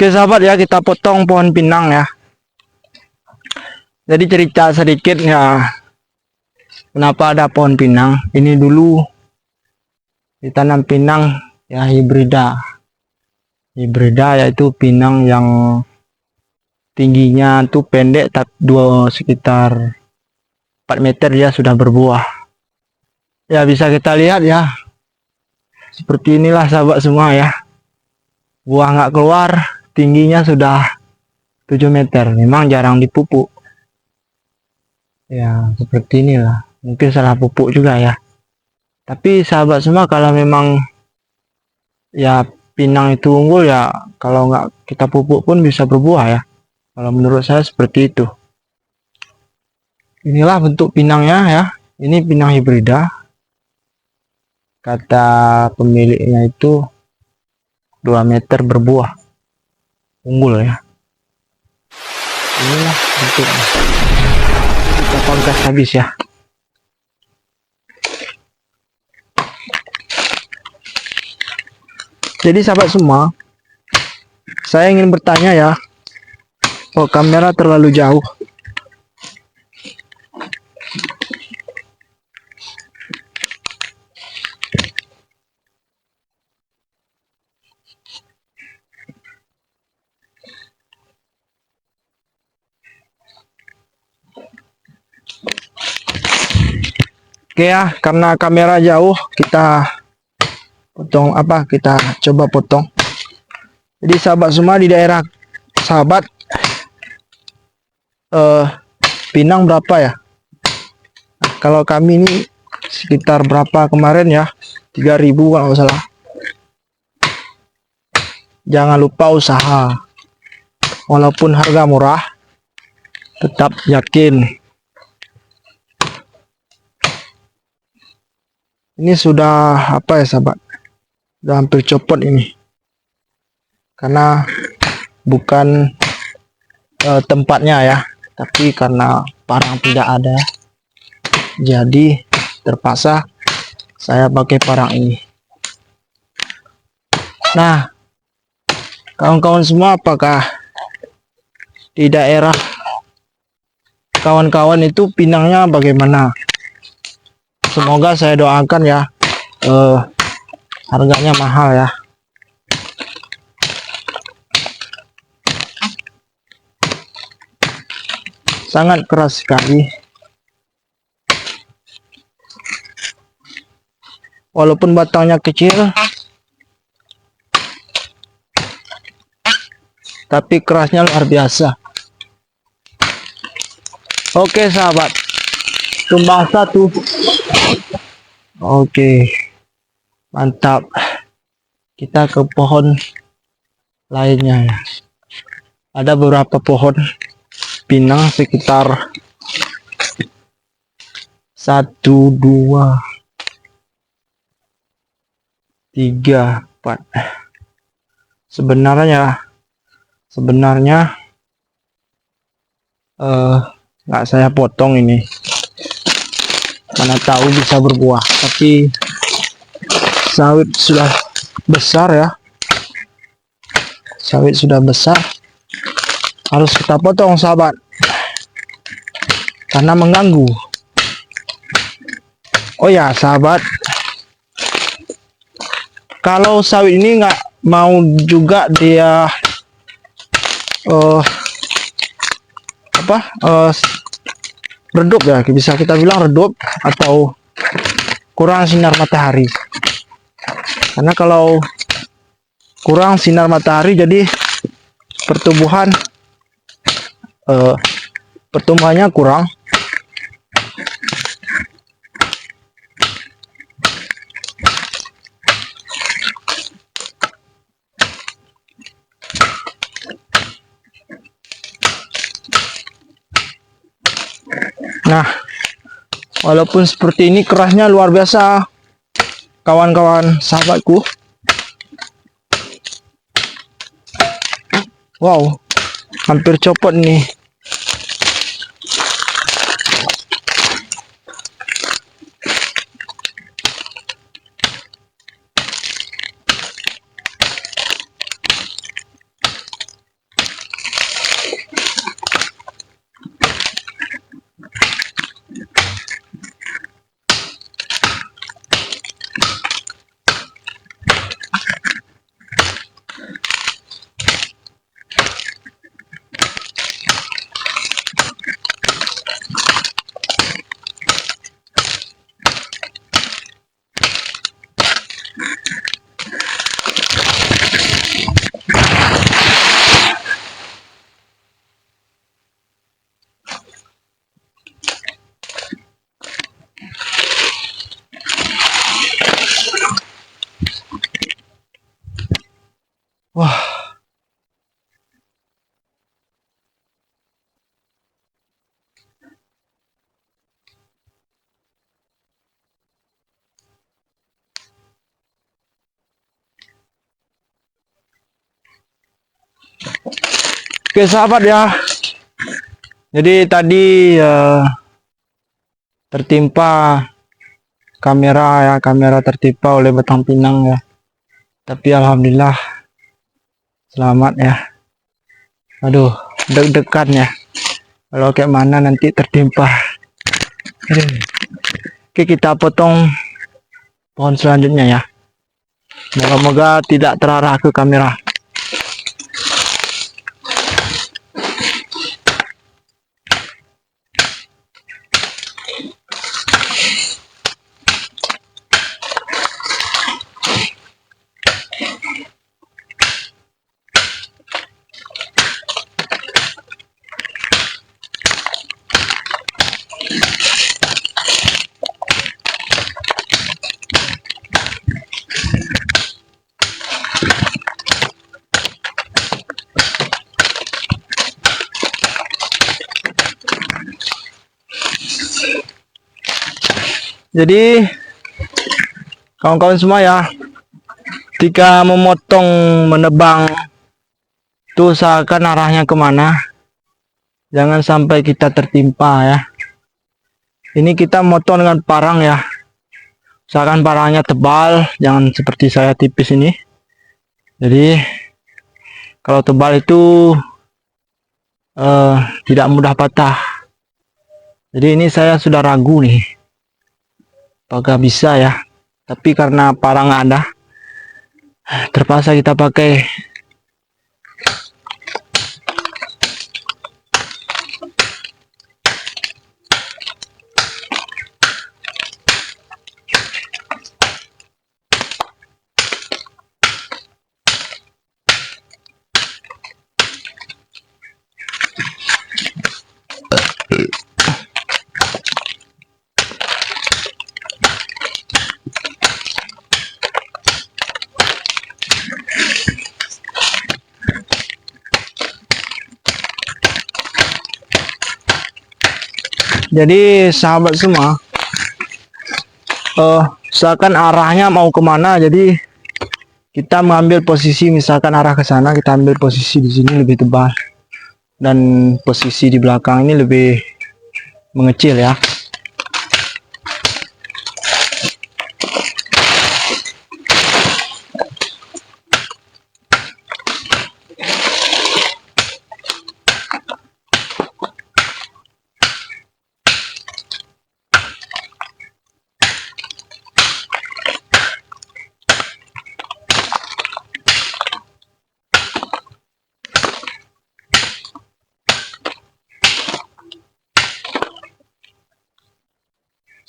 Speaker 1: Oke sahabat ya, kita potong pohon pinang ya. Jadi cerita sedikit ya, kenapa ada pohon pinang. Ini dulu ditanam pinang ya, hibrida. Hibrida yaitu pinang yang tingginya tuh pendek, tapi sekitar 4 meter dia sudah berbuah. Ya bisa kita lihat ya, seperti inilah sahabat semua ya. Buah nggak keluar, tingginya sudah 7 meter. Memang jarang dipupuk. Ya seperti inilah. Mungkin salah pupuk juga ya. Tapi sahabat semua, kalau memang ya pinang itu unggul ya, kalau nggak kita pupuk pun bisa berbuah ya. Kalau menurut saya seperti itu. Inilah bentuk pinangnya ya. Ini pinang hibrida. Kata pemiliknya itu 2 meter berbuah. Unggul ya. Inilah bentuknya. Kita pangkas habis ya. Jadi sahabat semua, saya ingin bertanya ya. Oh, kamera terlalu jauh. Oke ya, karena kamera jauh, kita potong apa? Kita coba potong. Jadi sahabat semua, di daerah sahabat Pinang berapa ya? Kalau kami ini sekitar berapa kemarin ya? 3.000 kalau nggak salah. Jangan lupa usaha. Walaupun harga murah, tetap yakin. Ini sudah apa ya sahabat? Sudah hampir copot ini. Karena bukan tempatnya ya, tapi karena parang tidak ada. Jadi terpaksa saya pakai parang ini. Nah, kawan-kawan semua, apakah di daerah kawan-kawan itu pinangnya bagaimana? Semoga saya doakan ya, harganya mahal ya. Sangat keras sekali. Walaupun batangnya kecil, tapi kerasnya luar biasa. Oke sahabat, tumbang satu. Oke, mantap. Kita ke pohon lainnya ya. Ada beberapa pohon pinang, sekitar 1, 2, 3, 4. Sebenarnya nggak saya potong ini, mana tahu bisa berbuah, tapi sawit sudah besar ya, sawit sudah besar, harus kita potong sahabat, karena mengganggu. Oh ya sahabat, kalau sawit ini nggak mau juga dia redup ya, bisa kita bilang redup atau kurang sinar matahari. Karena kalau kurang sinar matahari, jadi pertumbuhannya kurang. Nah, walaupun seperti ini, kerasnya luar biasa kawan-kawan sahabatku. Wow, hampir copot nih. Wah, oke sahabat ya, jadi tadi tertimpa kamera ya, kamera tertimpa oleh batang pinang ya, tapi alhamdulillah selamat ya. Aduh, deg-degan ya, kalau kayak mana nanti tertimpa. Oke, kita potong pohon selanjutnya ya, moga-moga tidak terarah ke kamera. Jadi kawan-kawan semua ya, ketika memotong menebang itu usahakan arahnya kemana, jangan sampai kita tertimpa ya. Ini kita motong dengan parang ya, usahakan parangnya tebal, jangan seperti saya tipis ini. Jadi kalau tebal itu tidak mudah patah. Jadi ini saya sudah ragu nih, apakah bisa ya, tapi karena parang ada, terpaksa kita pakai. Jadi sahabat semua, misalkan arahnya mau kemana, jadi kita mengambil posisi, misalkan arah ke sana, kita ambil posisi di sini lebih tebal dan posisi di belakang ini lebih mengecil ya.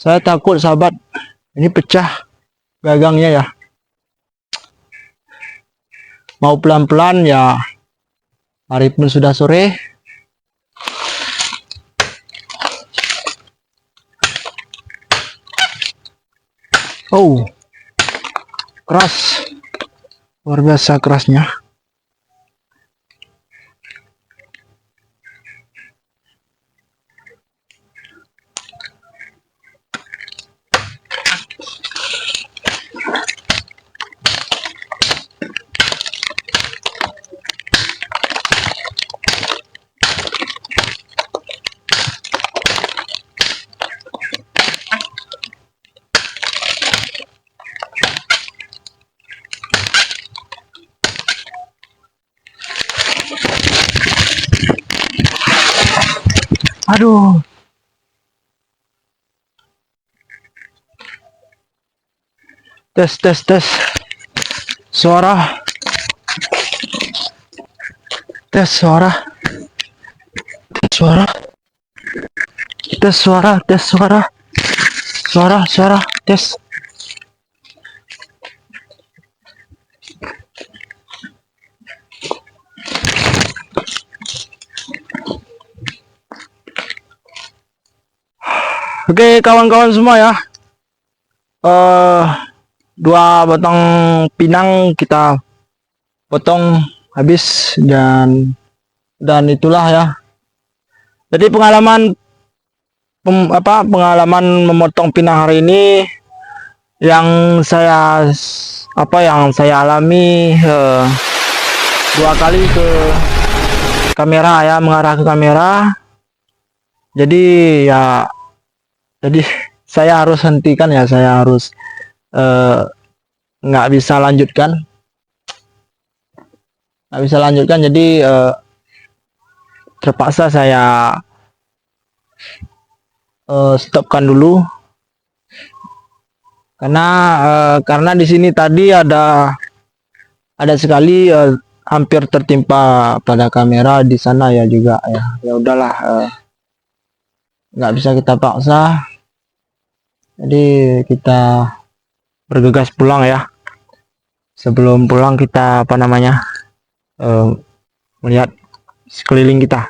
Speaker 1: Saya takut sahabat, ini pecah gagangnya ya. Mau pelan-pelan ya, hari pun sudah sore. Oh, keras, luar biasa kerasnya. Aduh. Tes. Suara. Tes suara. Suara. Tes. Oke kawan-kawan semua ya, dua batang pinang kita potong habis dan itulah ya. Jadi pengalaman memotong pinang hari ini yang saya alami dua kali ke kamera ya, mengarah ke kamera. Jadi saya harus hentikan ya, saya harus nggak bisa lanjutkan, jadi terpaksa saya stopkan dulu karena di sini tadi ada sekali hampir tertimpa pada kamera di sana ya juga ya. Ya udahlah, nggak bisa kita paksa, jadi kita bergegas pulang ya. Sebelum pulang kita melihat sekeliling kita.